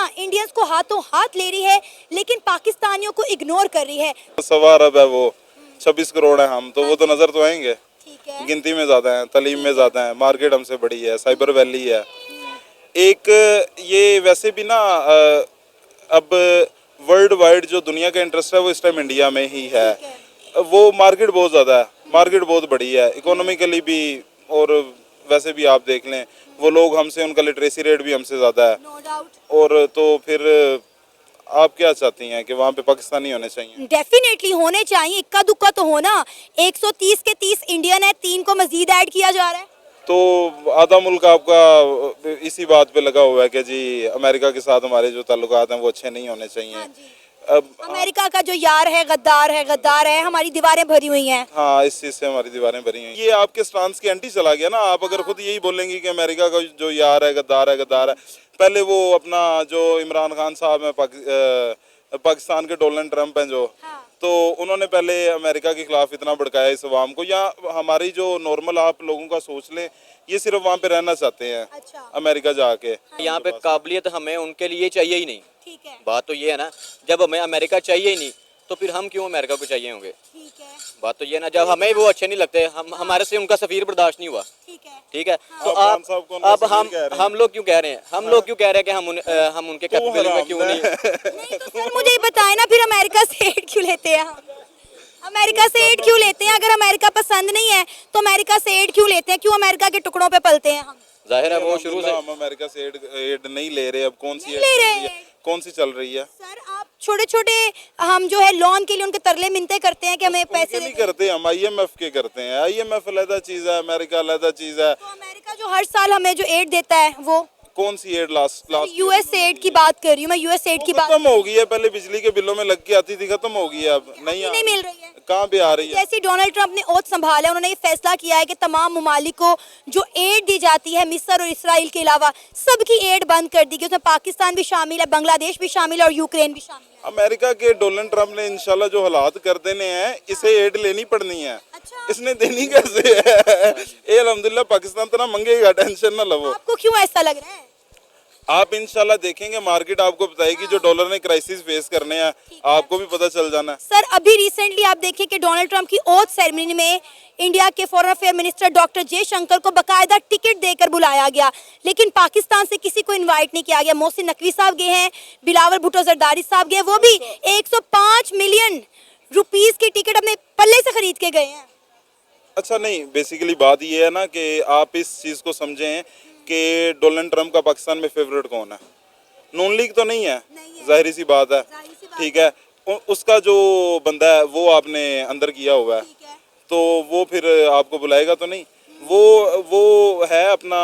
Indians को हाथों हाथ ले रही है लेकिन पाकिस्तानियों को इग्नोर कर रही है। 1.25 अरब है वो, 26 करोड़ है हम, तो वो तो नजर तो आएंगे। ठीक है। गिनती में ज्यादा है, तालीम में ज्यादा है, मार्केट हमसे बड़ी है, साइबर वैली है एक। ये वैसे भी ना अब वर्ल्ड वाइड जो दुनिया का इंटरेस्ट है वो इस टाइम इंडिया में ही है। वो मार्केट बहुत ज़्यादा है, मार्केट बहुत बड़ी है इकोनॉमिकली भी, और वैसे भी आप देख लें वो लोग हमसे, उनका लिटरेसी रेट भी हमसे ज़्यादा है। No doubt. और तो फिर आप क्या चाहती हैं कि वहाँ पे पाकिस्तानी होने चाहिए? डेफिनेटली होने चाहिए, इक्का दुक्का तो होना। 130 के 30 इंडियन है, 3 को मजीद ऐड किया जा रहा है। तो आधा मुल्क आपका इसी बात पे लगा हुआ है कि जी अमेरिका के साथ हमारे जो ताल्लुकात हैं वो अच्छे नहीं होने चाहिए। हाँ जी। अब अमेरिका का जो यार है, गद्दार है, हमारी दीवारें भरी हुई हैं। हाँ, इस चीज़ से हमारी दीवारें भरी हैं। ये आपके स्टांस के एंटी चला गया ना। आप अगर खुद यही बोलेंगी कि अमेरिका का जो यार है गद्दार है। पहले वो अपना जो इमरान खान साहब है, पाकिस्तान के डोनाल्ड ट्रंप हैं जो, हाँ। तो उन्होंने पहले अमेरिका के खिलाफ इतना भड़काया इस अवाम को। या हमारी जो नॉर्मल आप लोगों का सोच लें, ये सिर्फ वहाँ पे रहना चाहते हैं। अच्छा। अमेरिका जाके यहाँ पे काबिलियत हमें उनके लिए चाहिए ही नहीं। ठीक है। बात तो ये है ना, जब हमें अमेरिका चाहिए ही नहीं तो फिर हम क्यों अमेरिका को चाहिए होंगे। ठीक है। बात तो ये है ना, जब हमें वो अच्छे नहीं लगते, हमारे से उनका सफीर बर्दाश्त नहीं हुआ। ठीक है। ठीक है। तो खान आप साहब को उनका अब सफीर कह रहे हैं। हम लोग क्यों कह रहे हैं, हम लोग क्यों कह रहे हैं कि हम उनके कैपेबल में क्यों नहीं। नहीं तो सर मुझे ये बताएं ना, फिर अमेरिका से एड क्यों लेते हैं हम? अमेरिका से एड क्यों लेते हैं? अगर अमेरिका पसंद नहीं है तो अमेरिका से एड क्यों लेते हैं? क्यों अमेरिका के टुकड़ों पे पलते हैं हम? जाहिर है वो शुरू से हम अमेरिका से एड नहीं ले रहे। अब कौन सी नहीं ले रहे हैं। कौन सी चल रही है? सर आप छोटे छोटे हम जो है लोन के लिए उनके तरले मिन्नतें करते हैं कि हमें पैसे उनके नहीं करते, हम आईएमएफ के करते हैं। आईएमएफ अलग चीज है, अमेरिका अलग चीज है। तो अमेरिका जो हर साल हमें जो एड देता है वो कौन सी एड? लास्ट यूएस एड की बात कर रही हूँ मैं, यूएस एड की बात। खत्म हो गई है। पहले बिजली के बिलों में लग के आती थी, खत्म हो गई है। अब नहीं मिल रही है। कहाँ पे आ रही है? जैसे डोनाल्ड ट्रंप ने ओथ संभाला है, उन्होंने ये फैसला किया है कि तमाम ममालिक को जो एड दी जाती है, मिस्र और इसराइल के अलावा सबकी एड बंद कर दी गई। उसमें पाकिस्तान भी शामिल है, बांग्लादेश भी शामिल है और यूक्रेन भी शामिल है। अमेरिका के डोनाल्ड ट्रंप ने इंशाल्लाह जो हालात कर देने हैं, इसे एड लेनी पड़नी है। अच्छा। इसने देनी कैसे है? ये अल्हम्दुलिल्लाह पाकिस्तान तो ना मंगेगा, टेंशन ना लो। आपको क्यों ऐसा लग रहा है? आप इंशाल्लाह देखेंगे, मार्केट आपको बताएगी जो डॉलर ने क्राइसिस फेस करने हैं, आपको भी पता चल जाना है। सर अभी रिसेंटली आप देखिए कि डोनाल्ड ट्रंप की ओथ सेरेमनी में इंडिया के foreign affair minister doctor Jaishankar को बकायदा टिकट देकर बुलाया गया, लेकिन पाकिस्तान से किसी को इनवाइट नहीं किया गया। मोहसिन नकवी साहब गए हैं, बिलावल भुट्टो जरदारी साहब गए, वो भी 105 मिलियन रुपीस की टिकट अपने पल्ले से खरीद के गए हैं। अच्छा, नहीं, बेसिकली बात ये है ना कि आप इस चीज़ को समझें कि डोनाल्ड ट्रंप का पाकिस्तान में फेवरेट कौन है? नून लीग तो नहीं है, जाहिर सी बात है। ठीक है, उसका जो बंदा है वो आपने अंदर किया हुआ है, तो वो फिर आपको बुलाएगा तो नहीं। वो है अपना,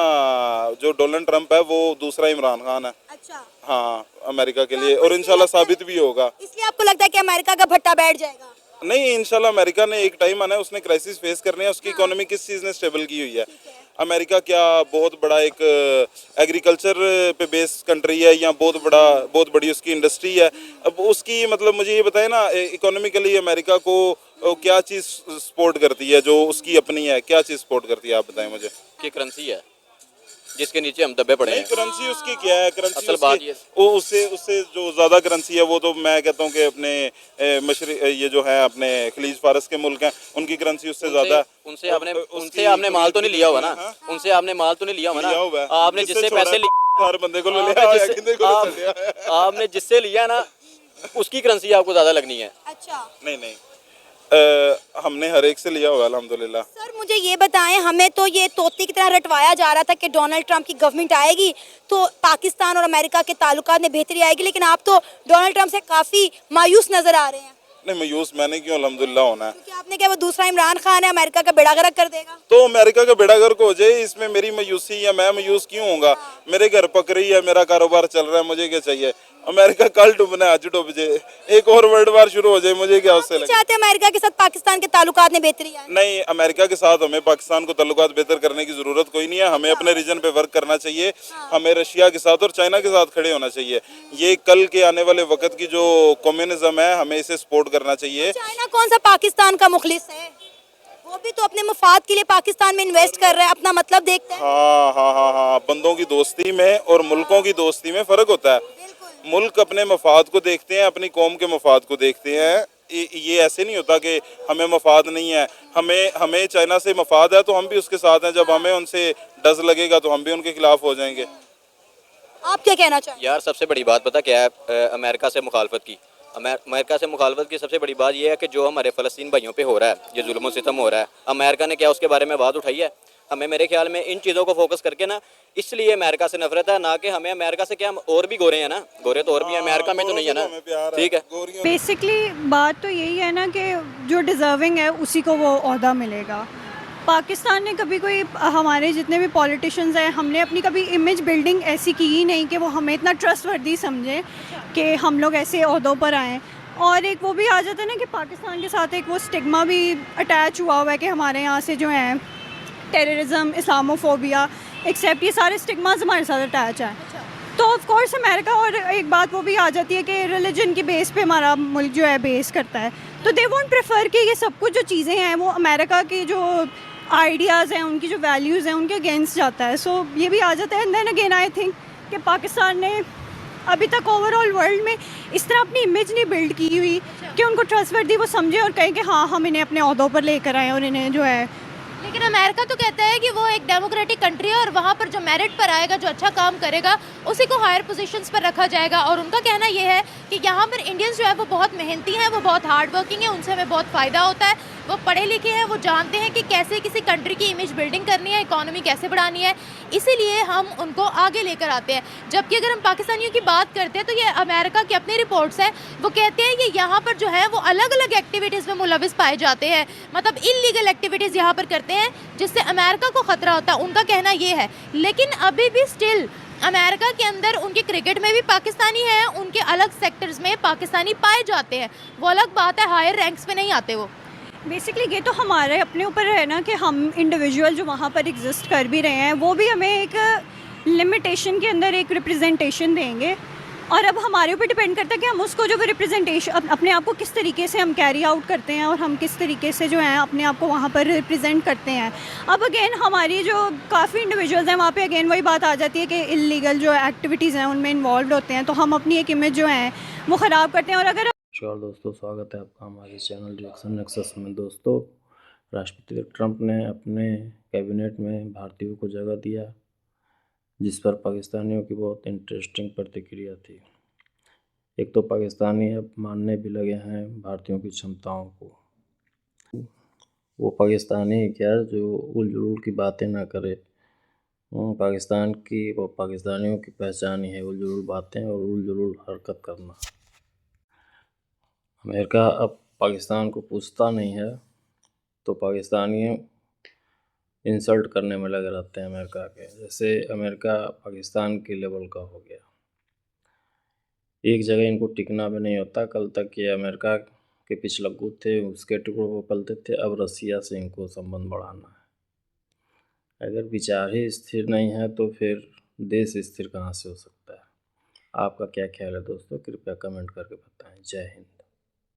जो डोनाल्ड ट्रंप है वो दूसरा इमरान खान है। अच्छा। हाँ, अमेरिका के लिए, और इंशाल्लाह साबित भी होगा। इसलिए आपको लगता है कि अमेरिका का भट्टा बैठ जाएगा? नहीं, इंशाल्लाह अमेरिका ने एक टाइम आना है, उसने क्राइसिस फेस करने हैं। उसकी इकोनॉमी किस चीज़ ने स्टेबल की हुई है? अमेरिका क्या बहुत बड़ा एक एग्रीकल्चर पे बेस कंट्री है, या बहुत बड़ी उसकी इंडस्ट्री है। अब उसकी मतलब मुझे ये बताए ना, इकोनॉमिकली अमेरिका को क्या चीज़ सपोर्ट करती है जो उसकी अपनी है? क्या चीज़ सपोर्ट करती है, आप बताएं मुझे। की करेंसी है जिसके नीचे हम दबे पड़े हैं। करेंसी उसकी क्या है? करेंसी असल बात ये, उससे जो ज़्यादा करेंसी है वो तो मैं कहता हूँ कि अपने ये जो है अपने खलीज फारस के मुल्क हैं, उनकी करेंसी उससे ज़्यादा है। उनसे आपने माल तो नहीं लिया हुआ ना, उनसे आपने माल तो नहीं लिया हुआ ना। आपने जिससे पैसे हर बंदे को आपने जिससे लिया ना उसकी करेंसी आपको ज्यादा लगनी है। अच्छा। नहीं, हमने हर एक से लिया हुआ अल्हम्दुलिल्लाह। सर मुझे ये बताएं, हमें तो ये तोते की तरह रटवाया जा रहा था कि डोनाल्ड ट्रंप की गवर्नमेंट आएगी तो पाकिस्तान और अमेरिका के ताल्लुकात में बेहतरी आएगी, लेकिन आप तो डोनाल्ड ट्रंप से काफी मायूस नजर आ रहे हैं। नहीं, मायूस मैंने क्यों अल्हम्दुलिल्लाह होना है? क्योंकि आपने क्या वो दूसरा इमरान खान है, अमेरिका का बेड़ा गर्क कर देगा। तो अमेरिका का बेड़ा गर्क हो जाए, इसमें मेरी मायूसी या मैं मायूस क्यों होऊंगा? मेरे घर पक रही है, मेरा कारोबार चल रहा है, मुझे क्या चाहिए? अमेरिका कल डूबना है, आज डूब जाए, एक और वर्ल्ड वार शुरू हो जाए, मुझे क्या उससे लगे? चाहते हैं अमेरिका के साथ पाकिस्तान के ताल्लुकात में बेहतरी आए? नहीं, अमेरिका के साथ हमें पाकिस्तान को ताल्लुकात बेहतर करने की जरूरत कोई नहीं है। हमें अपने रीजन पे वर्क करना चाहिए। हमें रशिया के साथ और चाइना के साथ खड़े होना चाहिए। ये कल के आने वाले वक्त की जो कम्युनिज्म है, हमें इसे सपोर्ट करना चाहिए। चाइना कौन सा पाकिस्तान का मुखलिस है? वो भी तो अपने मुफाद के लिए पाकिस्तान में इन्वेस्ट कर रहा है, अपना मतलब देखते हैं। हाँ, बंदों की दोस्ती में और मुल्कों की दोस्ती में फर्क होता है। मुल्क अपने मफाद को देखते हैं, अपनी कौम के मफाद को देखते हैं। ये ऐसे नहीं होता कि हमें मफाद नहीं है, हमें चाइना से मफाद है तो हम भी उसके साथ हैं, जब हमें उनसे डज लगेगा तो हम भी उनके खिलाफ हो जाएंगे। आप क्या कहना चाहेंगे? यार सबसे बड़ी बात पता क्या है, अमेरिका से मुखालफत की। अमेरिका से मुखालफत की सबसे बड़ी बात यह है कि जो हमारे फ़लस्तीन भाइयों पे हो रहा है, ये जुल्म सितम हो रहा है, अमेरिका ने क्या उसके बारे में बात उठाई है? हमें मेरे ख्याल में इन चीज़ों को फोकस करके ना, इसलिए अमेरिका से नफरत है, ना कि हमें अमेरिका से क्या, हम और भी गोरे हैं ना, गोरे तो और भी हैं, अमेरिका में तो नहीं है ना, ठीक है। बेसिकली बात तो यही है ना कि जो डिज़र्विंग है उसी को वो ओहदा मिलेगा। पाकिस्तान ने कभी कोई, हमारे जितने भी पॉलिटिशियंस हैं, हमने अपनी कभी इमेज बिल्डिंग ऐसी की ही नहीं कि वो हमें इतना ट्रस्टवर्दी समझे कि हम लोग ऐसे ओहदों पर आएँ। और एक वो भी आ जाता है ना कि पाकिस्तान के साथ एक वो स्टिग्मा भी अटैच हुआ हुआ है कि हमारे यहाँ से जो है टेररिज्म, इस्लामोफोबिया, एक्सेप्ट, ये सारे स्टिग्मास हमारे साथ अटैच हैं। तो ऑफ कोर्स अमेरिका, और एक बात वो भी आ जाती है कि रिलीजन की बेस पे हमारा मुल्क जो है बेस करता है, तो दे वोंट प्रेफर कि ये सब कुछ जो चीज़ें हैं वो अमेरिका की जो आइडियाज़ हैं, उनकी जो वैल्यूज़ हैं, उनके अगेंस्ट जाता है। सो ये भी आ जाता है। And then again I think कि पाकिस्तान ने अभी तक ओवरऑल वर्ल्ड में इस तरह अपनी इमेज नहीं बिल्ड की हुई कि उनको ट्रस्टवर्दी वो समझे और कहें कि हाँ हम इन्हें अपने ओहदों पर लेकर आएँ और इन्हें जो है। लेकिन अमेरिका तो कहता है कि वो एक डेमोक्रेटिक कंट्री है और वहाँ पर जो मेरिट पर आएगा, जो अच्छा काम करेगा, उसी को हायर पोजीशंस पर रखा जाएगा। और उनका कहना ये है कि यहाँ पर इंडियंस जो है वो बहुत मेहनती हैं, वो बहुत हार्ड वर्किंग है, उनसे हमें बहुत फ़ायदा होता है, वो पढ़े लिखे हैं, वो जानते हैं कि कैसे किसी कंट्री की इमेज बिल्डिंग करनी है, इकॉनमी कैसे बढ़ानी है, इसीलिए हम उनको आगे लेकर आते हैं। जबकि अगर हम पाकिस्तानियों की बात करते हैं तो ये अमेरिका की अपनी रिपोर्ट्स हैं, वो कहते हैं कि यहाँ पर जो है वो अलग अलग एक्टिविटीज़ में मुलविस पाए जाते हैं, मतलब इलीगल एक्टिविटीज़ यहाँ पर करते हैं जिससे अमेरिका को ख़तरा होता है, उनका कहना ये है। लेकिन अभी भी स्टिल अमेरिका के अंदर उनके क्रिकेट में भी पाकिस्तानी हैं, उनके अलग सेक्टर्स में पाकिस्तानी पाए जाते हैं, वो अलग बात है, हायर रैंक्स पे नहीं आते वो। बेसिकली ये तो हमारे अपने ऊपर है ना कि हम इंडिविजुअल जो वहाँ पर एग्जिस्ट कर भी रहे हैं वो भी हमें एक लिमिटेशन के अंदर एक रिप्रेजेंटेशन देंगे, और अब हमारे ऊपर डिपेंड करता है कि हम उसको जो रिप्रेजेंटेशन अपने आप को किस तरीके से हम कैरी आउट करते हैं और हम किस तरीके से जो है अपने आप को वहाँ पर रिप्रेजेंट करते हैं। अब अगेन हमारी जो काफ़ी इंडिविजुअल्स हैं वहाँ पे अगेन वही बात आ जाती है कि इलीगल जो एक्टिविटीज़ हैं उनमें इन्वॉल्व होते हैं, तो हम अपनी एक इमेज जो है वो ख़राब करते हैं। और अगर नमस्कार दोस्तों, स्वागत है आपका हमारे चैनल रिएक्शन नेक्सस में। दोस्तों, राष्ट्रपति ट्रंप ने अपने कैबिनेट में भारतीयों को जगह दिया, जिस पर पाकिस्तानियों की बहुत इंटरेस्टिंग प्रतिक्रिया थी। एक तो पाकिस्तानी अब मानने भी लगे हैं भारतीयों की क्षमताओं को। वो पाकिस्तानी क्या जो उल-जुलूल की बातें ना करे, पाकिस्तान की वो पाकिस्तानियों की पहचान ही है उल-जुलूल बातें और उल-जुलूल हरकत करना। अमेरिका अब पाकिस्तान को पूछता नहीं है तो पाकिस्तानी इंसल्ट करने में लगे रहते हैं अमेरिका के, जैसे अमेरिका पाकिस्तान के लेवल का हो गया। एक जगह इनको टिकना भी नहीं होता। कल तक ये अमेरिका के पिछलग्गू थे, उसके टुकड़ों को पलते थे, अब रसिया से इनको संबंध बढ़ाना है। अगर विचार ही स्थिर नहीं है तो फिर देश स्थिर कहाँ से हो सकता है? आपका क्या ख्याल है दोस्तों? कृपया कमेंट करके बताएं। जय हिंद।